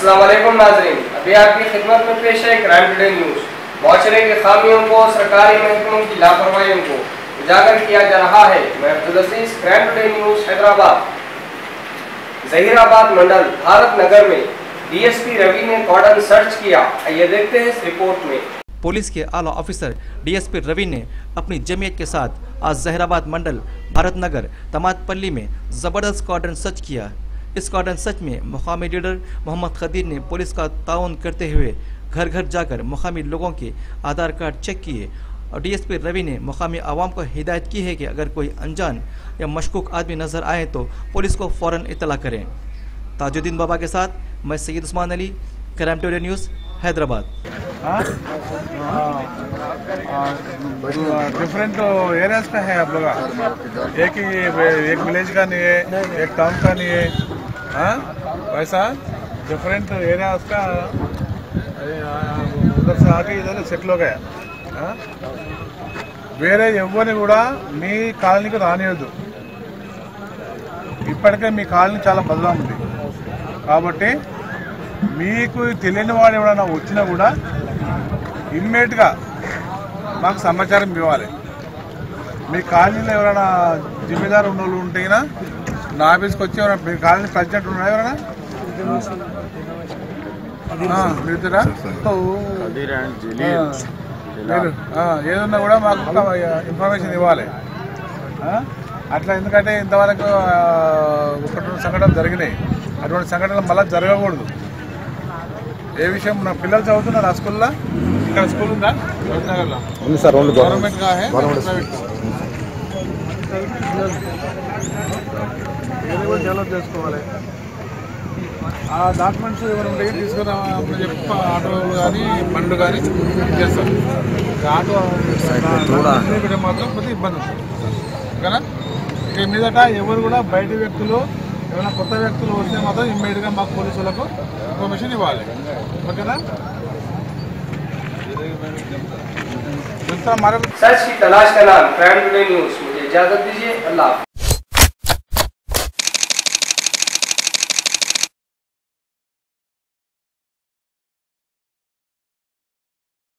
अस्सलाम वालेकुम नाज़रीन, अभी आपकी खिदमत में पेश है क्राइम टुडे न्यूज़। मुआशरे की खामियों को, सरकारी महकमों की लापरवाहियों को उजागर किया जा रहा है। मैं Abdul Aziz, crime today news Hyderabad. Zaheerabad mandal Bharat Nagar में डीएसपी रवि ने कॉर्डन सर्च किया। आइए देखते हैं इस रिपोर्ट में। पुलिस के आला ऑफिसर डीएसपी रवि ने अपनी जमीयत के साथ आज जहीराबाद मंडल भारत नगर तमातपल्ली में जबरदस्त कॉर्डन सर्च किया। इस कॉर्डन सर्च में मुकामी लीडर मोहम्मद खदीर ने पुलिस का ताउन करते हुए घर घर जाकर मुकामी लोगों के आधार कार्ड चेक किए और डीएसपी रवि ने मुकामी आवाम को हिदायत की है कि अगर कोई अनजान या मशकूक आदमी नजर आए तो पुलिस को फौरन इत्तला करें। ताजुद्दीन बाबा के साथ मैं Syed Usman Ali, crime today news Hyderabad. Different areas का है आप लोग, एक विलेज का नहीं है, एक टाउन का नहीं है, वैसा डिफरेंट एरिया उसका उधर से आके इधर सेटल हो गया। వేరే ఎవరిని కూడా మీ కాలనీకి రానియొద్దు। ఇప్పటికే మీ కాలనీ చాలా బదలా ఉంది కాబట్టి మీకు తెలియని వాడు ఎవరైనా వచ్చినా కూడా ఇమ్మీడియట్గా మాకు సమాచారం ఇవ్వాలి। మీ కాలనీలో ఎవరైనా జిమ్మేదారు ఉన్న వాళ్ళు ఉంటే నా ఆఫీస్కి వచ్చి మీ కాలనీ ప్రెసిడెంట్ ఉన్నారా ఎవరైనా మిగతారా మీరు ఏదన్నా కూడా మాకు ఇన్ఫర్మేషన్ ఇవ్వాలి। అట్లా ఎందుకంటే ఇంతవరకు ఒకటి సంఘటనలు జరిగినాయి, అటువంటి సంఘటనలు మళ్ళీ జరగకూడదు। ఏ విషయం నా పిల్లలు చదువుతున్నారు ఆ స్కూల్లో, ఇక్కడ స్కూల్ ఉందా ఉంది సార్, గవర్నమెంట్ కా హై డెవలప్ చేసుకోవాలి। ఆ డాక్యుమెంట్స్ ఎవరు ఉంటాయి తీసుకుని చెప్పి ఆటోలు కానీ బండ్లు కానీ చేస్తారు। ఆటో మాత్రం కొద్దిగా ఇబ్బంది ఉంటుంది ఓకేనా। ఇక మీదట ఎవరు కూడా బయట వ్యక్తులు ఏమైనా కొత్త వ్యక్తులు వస్తే మాత్రం ఇమ్మీడియట్గా మాకు పోలీసులకు इन्फॉर्मेशन ఇవ్వాలి ఓకేనా। सच की तलाश का नाम क्राइम टुडे न्यूज़। मुझे इजाजत दीजिए, अल्लाह।